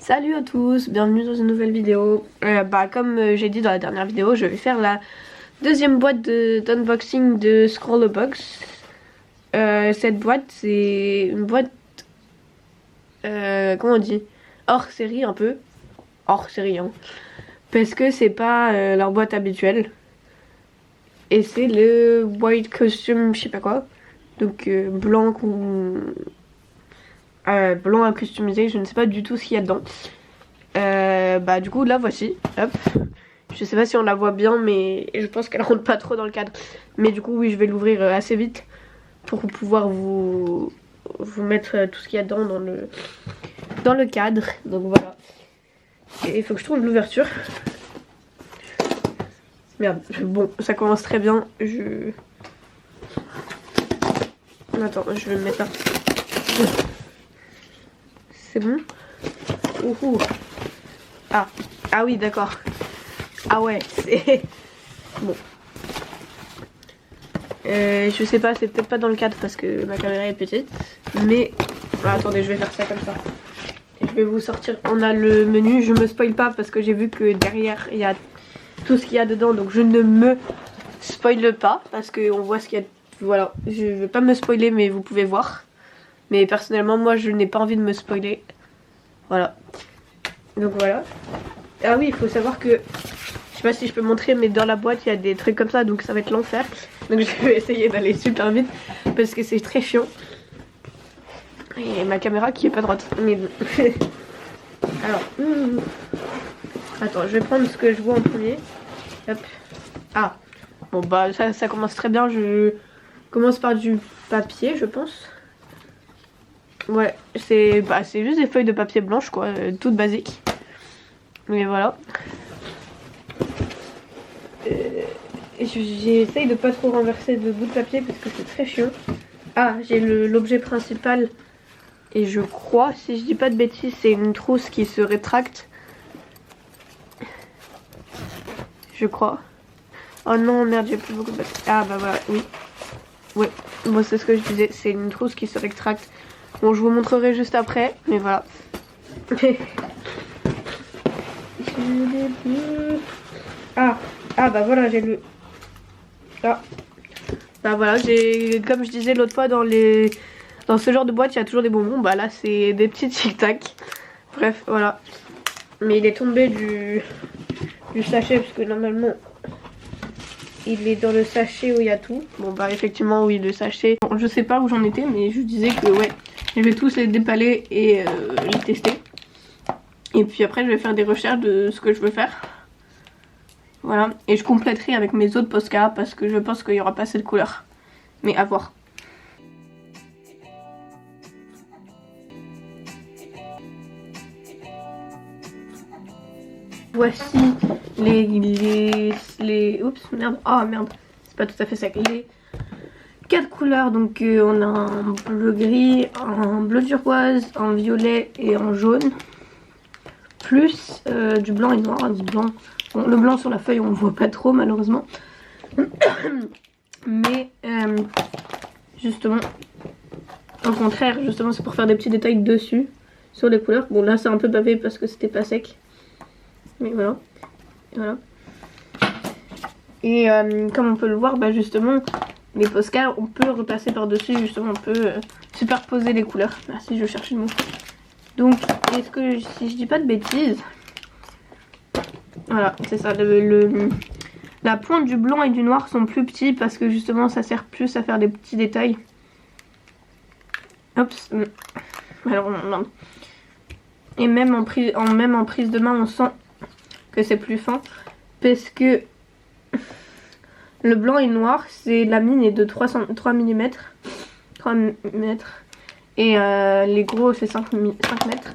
Salut à tous, bienvenue dans une nouvelle vidéo. Comme j'ai dit dans la dernière vidéo, je vais faire la deuxième boîte d'unboxing de Scrawlrbox. Cette boîte, c'est une boîte, comment on dit, hors série un peu. Hors série, hein. Parce que c'est pas leur boîte habituelle. Et c'est le White Costume, je sais pas quoi. Donc blanc blanc à customiser, je ne sais pas du tout ce qu'il y a dedans. Du coup la voici, hop. Je sais pas si on la voit bien, mais je pense qu'elle rentre pas trop dans le cadre. Mais du coup oui, je vais l'ouvrir assez vite pour pouvoir vous mettre tout ce qu'il y a dedans dans le cadre. Donc voilà. Et il faut que je trouve l'ouverture. Merde, bon, ça commence très bien. Attends, je vais me mettre là. C'est bon. Ouhou. Ah oui, d'accord. Ah ouais, c'est... Bon. Je sais pas, c'est peut-être pas dans le cadre parce que ma caméra est petite. Mais... attendez, je vais faire ça comme ça. Je vais vous sortir... On a le menu, je me spoil pas parce que j'ai vu que derrière, il y a tout ce qu'il y a dedans. Donc je ne me spoile pas parce qu'on voit ce qu'il y a... Voilà, je vais pas me spoiler mais vous pouvez voir. Mais personnellement, moi, je n'ai pas envie de me spoiler. Voilà. Donc voilà. Ah oui, il faut savoir que... Je sais pas si je peux montrer, mais dans la boîte, il y a des trucs comme ça. Donc ça va être l'enfer. Donc je vais essayer d'aller super vite. Parce que c'est très chiant. Et ma caméra qui est pas droite. Mais bon. Alors. Attends, je vais prendre ce que je vois en premier. Hop. Ah. Bon bah ça commence très bien. Je commence par du papier, je pense. Ouais, c'est juste des feuilles de papier blanche quoi, toutes basiques. Mais voilà. J'essaye de pas trop renverser de bout de papier parce que c'est très chiant. Ah, j'ai l'objet principal. Et je crois, si je dis pas de bêtises, c'est une trousse qui se rétracte. Je crois. Oh non, merde, j'ai plus beaucoup de papier. Ah bah voilà, oui. Ouais, bon c'est ce que je disais, c'est une trousse qui se rétracte. Bon, je vous montrerai juste après, mais voilà. Bah voilà, j'ai le... Ah. Bah voilà, comme je disais l'autre fois, dans ce genre de boîte, il y a toujours des bonbons. Bah là, c'est des petits tic-tac. Bref, voilà. Mais il est tombé du sachet, parce que normalement, il est dans le sachet où il y a tout. Bon bah effectivement, oui, le sachet. Bon, je sais pas où j'en étais, mais je disais que ouais, je vais tous les déballer et les tester. Et puis après, je vais faire des recherches de ce que je veux faire. Voilà, et je compléterai avec mes autres Posca parce que je pense qu'il n'y aura pas assez de couleurs. Mais à voir. Voici les... Oups, merde. Ah merde, c'est pas tout à fait ça. Les 4 couleurs, donc on a un bleu gris, un bleu turquoise, un violet et un jaune. Plus du blanc et noir, du blanc. Bon, le blanc sur la feuille on ne voit pas trop malheureusement. Mais justement, au contraire, justement c'est pour faire des petits détails dessus, sur les couleurs. Bon là c'est un peu bavé parce que c'était pas sec. Mais voilà. Voilà. Et comme on peut le voir, bah justement, les Posca, on peut repasser par-dessus, justement, on peut superposer les couleurs. Merci, je cherchais le mot. Donc, est-ce que, si je dis pas de bêtises, voilà, c'est ça, la pointe du blanc et du noir sont plus petits parce que justement, ça sert plus à faire des petits détails. Hop, alors, non. Et même en prise de main, on sent que c'est plus fin parce que le blanc et le noir, c'est la mine est de 3 mm. 3 mm. Et les gros c'est 5 mètres.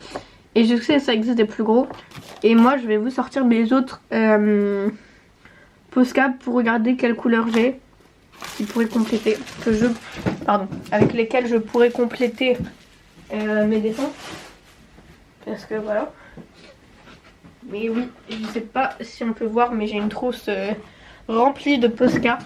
Et je sais ça existe des plus gros. Et moi je vais vous sortir mes autres Posca pour regarder quelle couleur j'ai. Qui pourrait compléter. Avec lesquels je pourrais compléter mes dessins. Parce que voilà. Mais oui, je sais pas si on peut voir, mais j'ai une trousse remplie de Posca.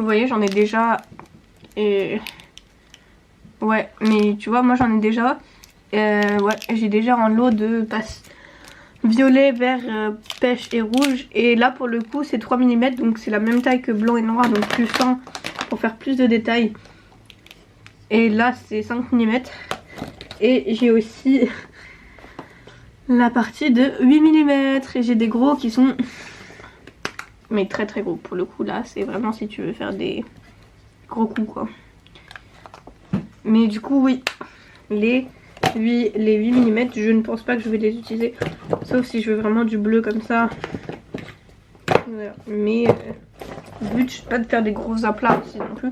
Vous voyez, j'en ai déjà. Et... ouais, mais tu vois, moi j'en ai déjà. Ouais, j'ai déjà un lot de passes violet, vert, pêche et rouge. Et là pour le coup c'est 3 mm, donc c'est la même taille que blanc et noir, donc plus fin pour faire plus de détails. Et là c'est 5 mm. Et j'ai aussi la partie de 8 mm. Et j'ai des gros qui sont... mais très très gros. Pour le coup là c'est vraiment si tu veux faire des gros coups quoi. Mais du coup oui, les 8 mm, je ne pense pas que je vais les utiliser. Sauf si je veux vraiment du bleu comme ça. Voilà. Mais le but c'est pas de faire des gros aplats aussi non plus.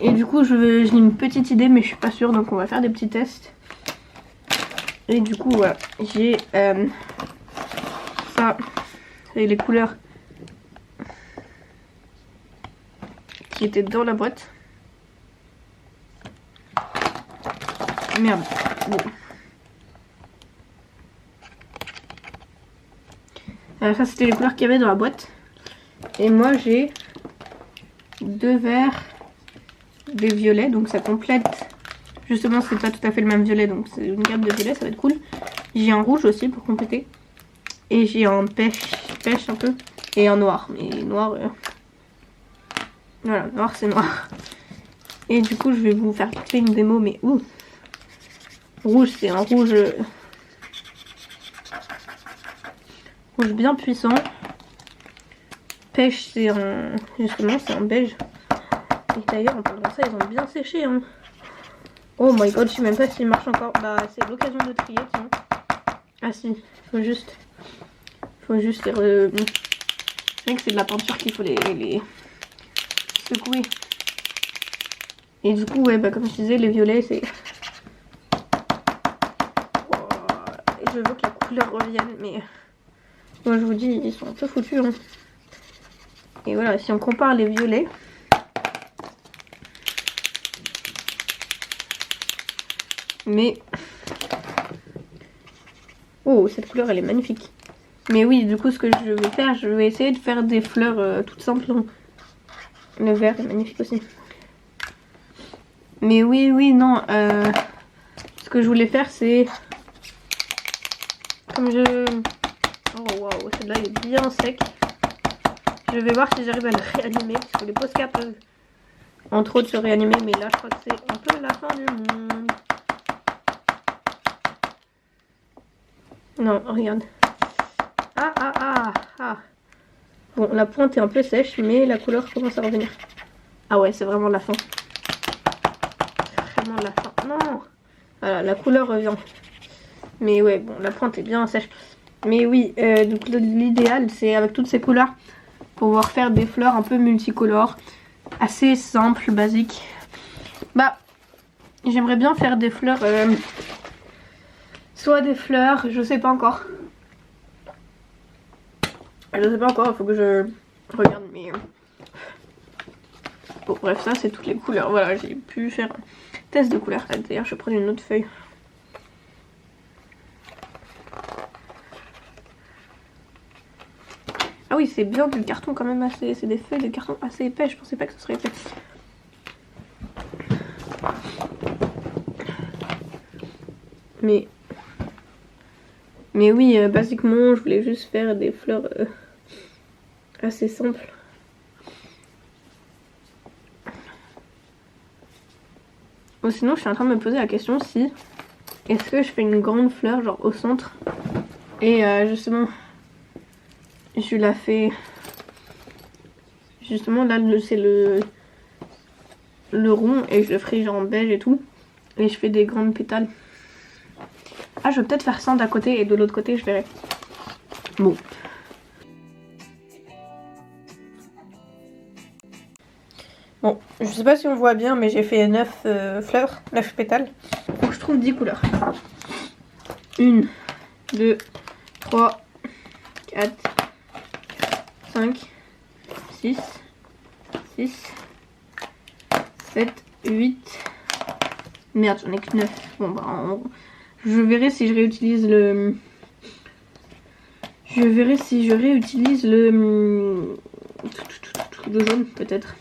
Et du coup j'ai une petite idée mais je suis pas sûre, donc on va faire des petits tests. Et du coup voilà, j'ai ça, c'est les couleurs qui étaient dans la boîte. Merde, bon. Ça c'était les couleurs qu'il y avait dans la boîte. Et moi j'ai 2 verts, des violets, donc ça complète. Justement c'est pas tout à fait le même violet, donc c'est une gamme de violets, ça va être cool. J'ai un rouge aussi pour compléter. Et j'ai un pêche un peu. Et un noir, mais noir... voilà, noir c'est noir. Et du coup je vais vous faire une démo, mais ouh. Rouge c'est un rouge... rouge bien puissant. Pêche c'est un... justement c'est un beige. Et d'ailleurs en parlant de ça ils ont bien séché hein. Oh my god, je sais même pas s'il marche encore. Bah c'est l'occasion de trier tiens. Ah si, faut juste les c'est vrai que c'est de la peinture qu'il faut les secouer. Et du coup ouais bah comme je disais les violets c'est... et je veux que la couleur revienne, mais moi je vous dis ils sont un peu foutus hein. Et voilà, si on compare les violets, mais oh cette couleur elle est magnifique. Mais oui du coup ce que je vais faire, je vais essayer de faire des fleurs toutes simples. Le vert est magnifique aussi. Mais oui non, ce que je voulais faire c'est comme je... oh waouh, celle-là elle est bien sec. Je vais voir si j'arrive à le réanimer parce que les Posca peuvent entre autres se réanimer, mais là je crois que c'est un peu la fin du monde. Non, regarde. Ah. Bon, la pointe est un peu sèche, mais la couleur commence à revenir. Ah ouais, c'est vraiment la fin. Vraiment la fin. Non. Voilà, la couleur revient. Mais ouais, bon, la pointe est bien sèche. Mais oui, donc l'idéal, c'est avec toutes ces couleurs, pouvoir faire des fleurs un peu multicolores. Assez simples, basiques. Bah, j'aimerais bien faire des fleurs... soit des fleurs, je sais pas encore. Je sais pas encore, il faut que je regarde mais... bon bref, ça c'est toutes les couleurs. Voilà, j'ai pu faire un test de couleurs. D'ailleurs, je vais prendre une autre feuille. Ah oui, c'est bien du carton quand même assez... c'est des feuilles de carton assez épais, je pensais pas que ce serait épais. Mais oui, basiquement, je voulais juste faire des fleurs assez simples. Bon, sinon, je suis en train de me poser la question si... est-ce que je fais une grande fleur, genre au centre, et justement, je la fais... justement, là, c'est le rond, et je le ferai genre en beige et tout. Et je fais des grandes pétales. Ah, je vais peut-être faire ça d'un côté et de l'autre côté, je verrai. Bon. Bon, je sais pas si on voit bien, mais j'ai fait 9 fleurs, 9 pétales. Faut que je trouve 10 couleurs. 1, 2, 3, 4, 5, 6, 7, 8. Merde, j'en ai que 9. Bon, bah, je verrai si je réutilise le... le jaune, peut-être.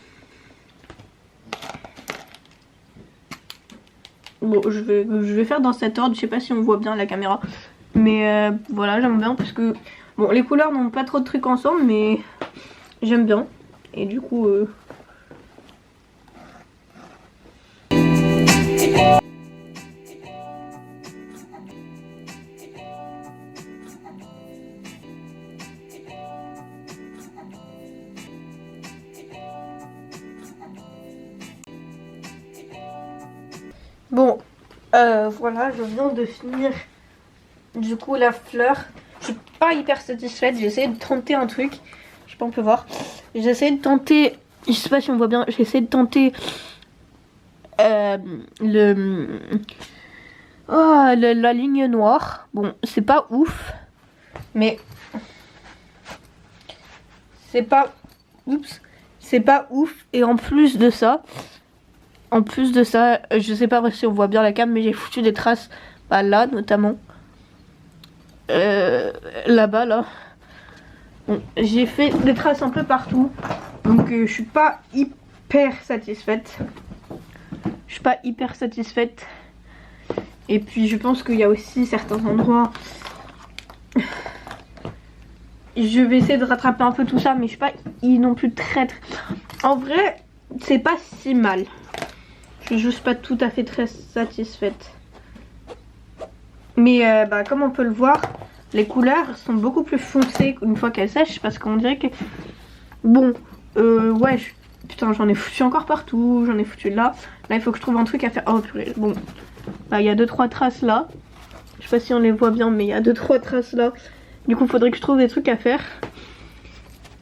Bon, je vais faire dans cet ordre, je sais pas si on voit bien la caméra. Mais voilà, j'aime bien parce que... Bon, les couleurs n'ont pas trop de trucs ensemble, mais j'aime bien. Et du coup... Bon, voilà, je viens de finir du coup la fleur. Je suis pas hyper satisfaite, j'ai essayé de tenter un truc. Je sais pas, on peut voir. J'ai essayé de tenter, je sais pas si on voit bien, j'ai essayé de tenter la ligne noire. Bon, c'est pas ouf, mais c'est pas... Oups, c'est pas ouf. Et en plus de ça, je sais pas si on voit bien la cam, mais j'ai foutu des traces, bah, là notamment. Là-bas, là. Bon, j'ai fait des traces un peu partout. Donc je suis pas hyper satisfaite. Et puis je pense qu'il y a aussi certains endroits. Je vais essayer de rattraper un peu tout ça, mais je suis pas non plus très... En vrai, c'est pas si mal. Je suis juste pas tout à fait très satisfaite. Mais bah, comme on peut le voir, les couleurs sont beaucoup plus foncées une fois qu'elles sèchent. Parce qu'on dirait que... Bon, ouais, putain, j'en ai foutu encore partout. J'en ai foutu là. Là, il faut que je trouve un truc à faire. Oh purée, bon. Bah, il y a 2-3 traces là. Je sais pas si on les voit bien, mais il y a 2-3 traces là. Du coup, il faudrait que je trouve des trucs à faire.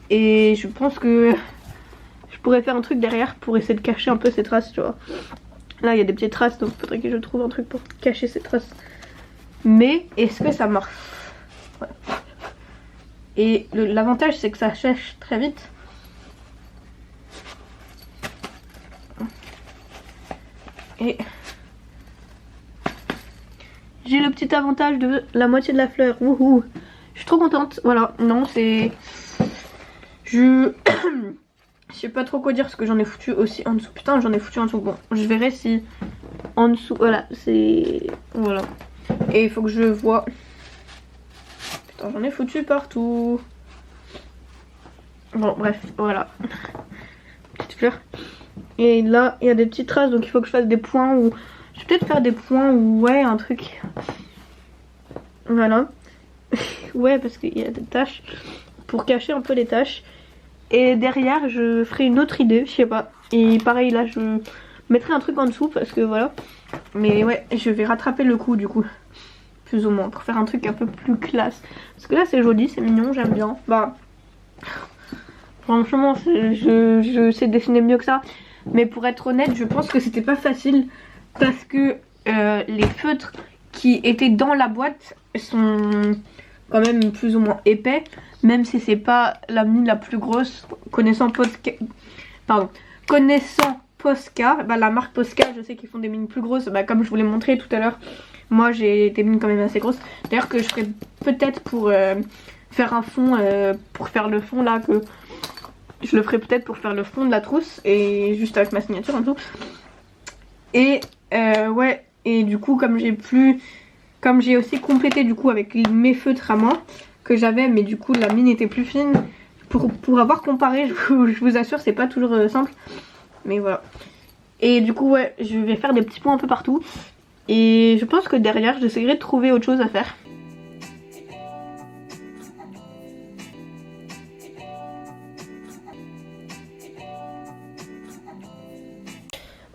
Et je pense que... pourrais faire un truc derrière pour essayer de cacher un peu ces traces, tu vois. Là il y a des petites traces, donc il faudrait que je trouve un truc pour cacher ces traces. Mais est-ce que ça marche? Ouais. Et l'avantage c'est que ça sèche très vite. Et j'ai le petit avantage de la moitié de la fleur. Wouhou. Je suis trop contente. Voilà, non c'est... Je sais pas trop quoi dire parce que j'en ai foutu aussi en dessous. Putain, j'en ai foutu en dessous. Bon, je verrai si en dessous, voilà, c'est... Voilà. Et il faut que je vois... Putain, j'en ai foutu partout. Bon, bref, voilà. Petite fleur. Et là, il y a des petites traces, donc il faut que je fasse des points ou... Je vais peut-être faire des points ou... Ouais, un truc. Voilà. Ouais, parce qu'il y a des taches. Pour cacher un peu les taches. Et derrière je ferai une autre idée, je sais pas. Et pareil là je mettrai un truc en dessous parce que voilà. Mais ouais, je vais rattraper le coup du coup. Plus ou moins, pour faire un truc un peu plus classe. Parce que là c'est joli, c'est mignon, j'aime bien. Bah franchement je sais dessiner mieux que ça. Mais pour être honnête, je pense que c'était pas facile. Parce que les feutres qui étaient dans la boîte sont quand même plus ou moins épais. Même si c'est pas la mine la plus grosse, connaissant Posca, bah la marque Posca, je sais qu'ils font des mines plus grosses, bah comme je vous l'ai montré tout à l'heure, moi j'ai des mines quand même assez grosses. D'ailleurs que je ferai peut-être pour faire un fond, pour faire le fond là, que je le ferai peut-être pour faire le fond de la trousse, et juste avec ma signature en tout. Et ouais, et du coup comme j'ai aussi complété du coup avec mes feutres à moi, que j'avais, mais du coup la mine était plus fine. Pour avoir comparé, je vous assure, c'est pas toujours simple. Mais voilà. Et du coup, ouais, je vais faire des petits points un peu partout. Et je pense que derrière, j'essaierai de trouver autre chose à faire.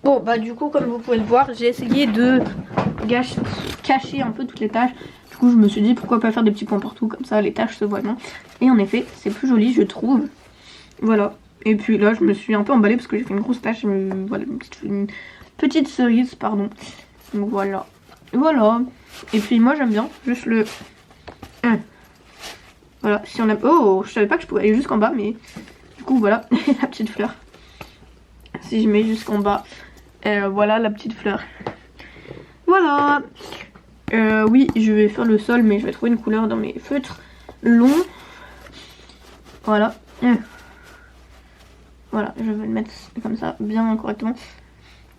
Bon, bah du coup, comme vous pouvez le voir, j'ai essayé de cacher un peu toutes les taches. Du coup je me suis dit pourquoi pas faire des petits points partout, comme ça les taches se voient bien. Et en effet c'est plus joli je trouve. Voilà. Et puis là je me suis un peu emballée parce que j'ai fait une grosse tache. Voilà, une petite cerise pardon. Donc voilà. Voilà. Et puis moi j'aime bien juste le... Voilà, si on a... Oh, je savais pas que je pouvais aller jusqu'en bas, mais du coup voilà la petite fleur. Si je mets jusqu'en bas, voilà la petite fleur. Voilà. Oui, je vais faire le sol, mais je vais trouver une couleur dans mes feutres longs. Voilà. Voilà, je vais le mettre comme ça, bien correctement.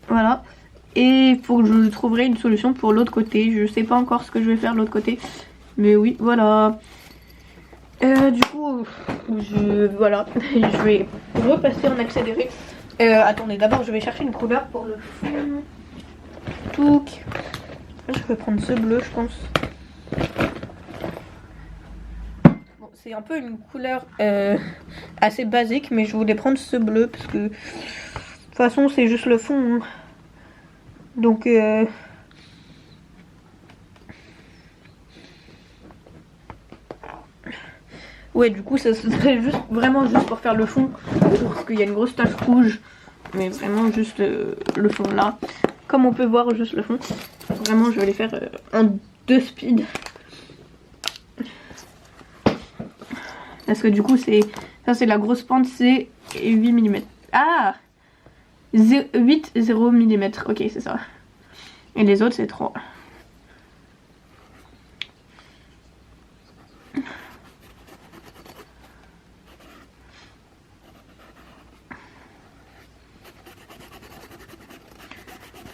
Voilà. Et il faut que je trouverai une solution pour l'autre côté. Je sais pas encore ce que je vais faire de l'autre côté. Mais oui, voilà. Du coup, voilà, je vais repasser en accéléré. Attendez, d'abord je vais chercher une couleur pour le fond. Touc. Je vais prendre ce bleu, je pense. Bon, c'est un peu une couleur assez basique, mais je voulais prendre ce bleu parce que de toute façon c'est juste le fond. Hein. Donc ouais, du coup, ça serait juste, vraiment juste pour faire le fond. Parce qu'il y a une grosse tache rouge. Mais vraiment juste le fond là. Comme on peut voir, juste le fond. Vraiment, je vais les faire en 2 speed. Parce que du coup, ça c'est la grosse pente, c'est 8 mm. Ah 8, 0 mm. Ok, c'est ça. Et les autres, c'est 3.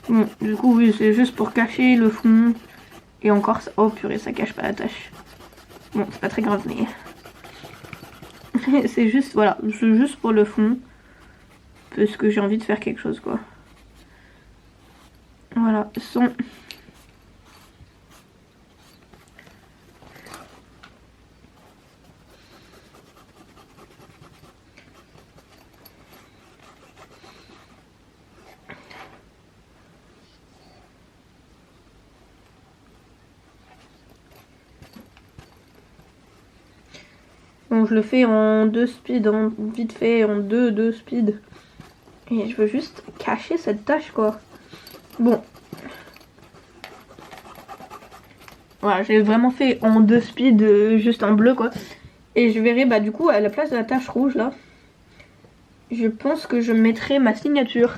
Bon, du coup, oui, c'est juste pour cacher le fond. Et encore, ça... oh purée, ça cache pas la tâche. Bon, c'est pas très grave, mais... c'est juste, voilà, c'est juste pour le fond. Parce que j'ai envie de faire quelque chose, quoi. Voilà, son... Bon, je le fais en 2 speed, vite fait, en 2 speed. Et je veux juste cacher cette tâche, quoi. Bon. Voilà, j'ai vraiment fait en 2 speed, juste en bleu, quoi. Et je verrai, bah du coup, à la place de la tache rouge, là, je pense que je mettrai ma signature.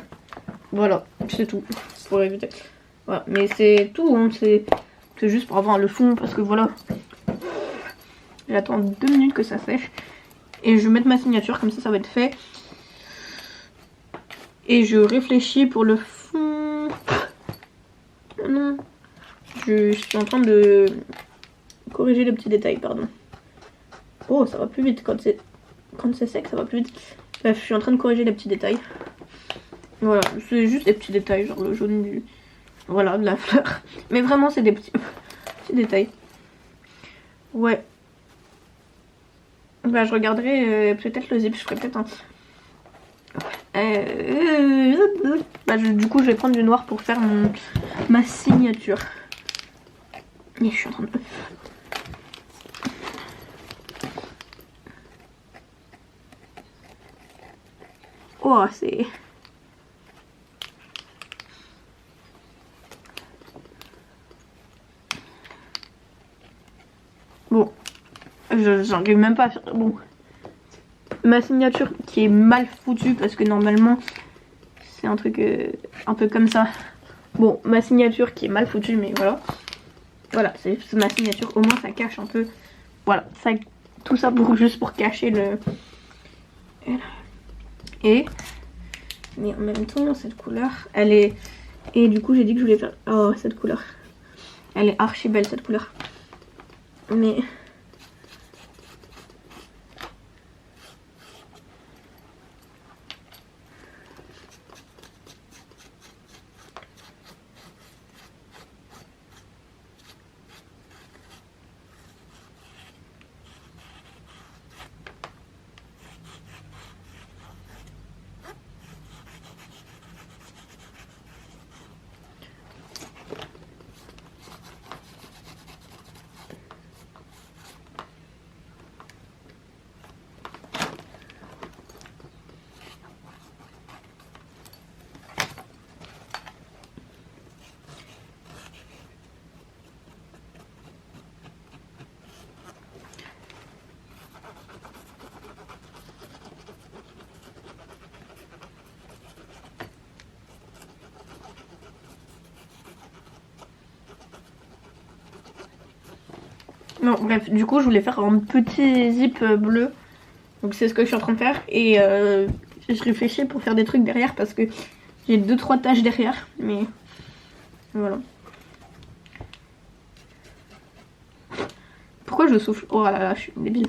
Voilà, c'est tout. Pour éviter. Voilà, mais c'est tout, hein, c'est juste pour avoir le fond, parce que voilà. J'attends 2 minutes que ça sèche. Et je vais mettre ma signature, comme ça va être fait. Et je réfléchis pour le fond. Non. Je suis en train de corriger les petits détails, pardon. Oh, ça va plus vite quand c'est sec, ça va plus vite. Bref, je suis en train de corriger les petits détails. Voilà, c'est juste des petits détails, genre le jaune du... Voilà, de la fleur. Mais vraiment, c'est des petits détails. Ouais. Bah, je regarderai peut-être le zip, je ferai peut-être un... Bah, du coup, je vais prendre du noir pour faire ma signature. Et je suis en train de... Oh, c'est... Bon. J'arrive même pas à faire... Bon. Ma signature qui est mal foutue parce que normalement c'est un truc un peu comme ça. Bon, ma signature qui est mal foutue, mais voilà. Voilà, c'est ma signature. Au moins ça cache un peu. Voilà, ça, tout ça juste pour cacher le... Et... Mais en même temps, cette couleur, elle est... Et du coup, j'ai dit que je voulais faire... Oh, cette couleur. Elle est archi belle, cette couleur. Mais... Non, bref, du coup, je voulais faire un petit zip bleu. Donc c'est ce que je suis en train de faire. Et je réfléchis pour faire des trucs derrière parce que j'ai 2-3 taches derrière. Mais Voilà. Pourquoi je souffle? Oh là là, je suis une débile.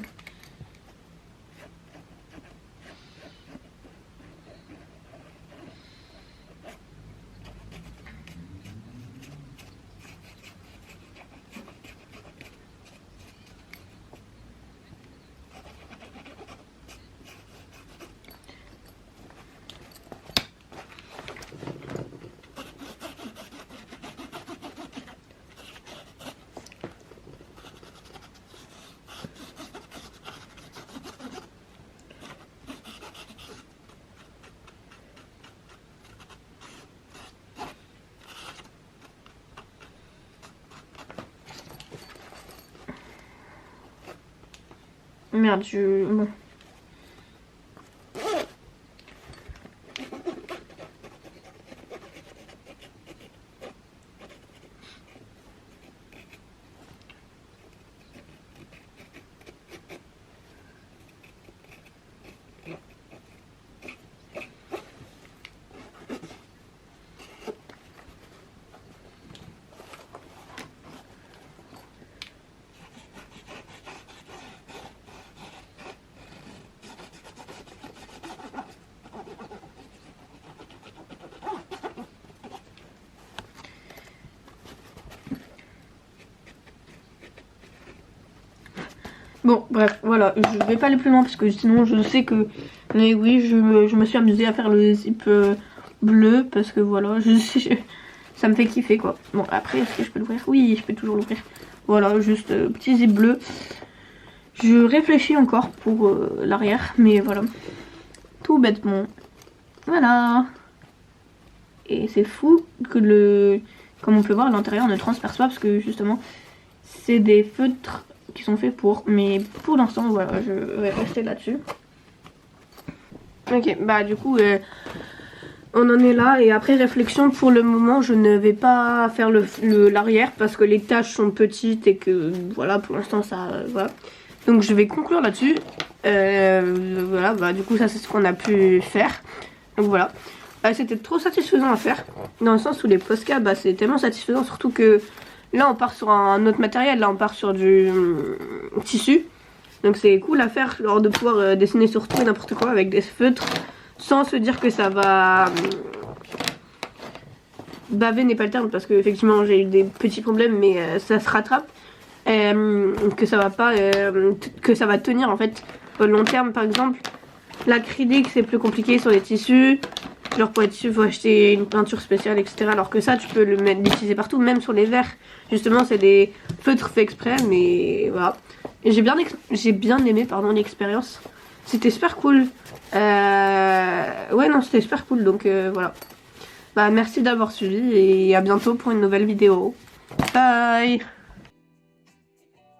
Merde, bon. Bon, bref, voilà, je vais pas aller plus loin parce que sinon je sais que... Mais oui, je me suis amusée à faire le zip bleu parce que voilà, ça me fait kiffer quoi. Bon, après, est-ce que je peux l'ouvrir? Oui, je peux toujours l'ouvrir. Voilà, juste petit zip bleu. Je réfléchis encore pour l'arrière, mais voilà. Tout bêtement. Voilà. Et c'est fou que comme on peut voir, l'intérieur ne transperce pas parce que justement, c'est des feutres qui sont faits pour, mais pour l'instant voilà, je vais rester là-dessus. Ok, bah du coup on en est là et après réflexion, pour le moment je ne vais pas faire l'arrière parce que les tâches sont petites et que voilà, pour l'instant ça voilà. Donc je vais conclure là-dessus. Voilà, bah du coup ça c'est ce qu'on a pu faire. Donc voilà, c'était trop satisfaisant à faire dans le sens où les Posca, bah c'est tellement satisfaisant, surtout que là on part sur un autre matériel, là on part sur du tissu. Donc c'est cool à faire, genre de pouvoir dessiner sur tout et n'importe quoi avec des feutres sans se dire que ça va... baver n'est pas le terme parce que effectivement j'ai eu des petits problèmes mais ça se rattrape. Que ça va pas... que ça va tenir en fait au long terme. Par exemple, l'acrylique c'est plus compliqué sur les tissus. Genre pour les tissus, il faut acheter une peinture spéciale, etc. Alors que ça, tu peux l'utiliser partout, même sur les verres. Justement, c'est des feutres faits exprès, mais voilà. Et j'ai bien aimé, pardon, l'expérience. C'était super cool. Ouais, non, c'était super cool, donc voilà. Bah, merci d'avoir suivi et à bientôt pour une nouvelle vidéo. Bye!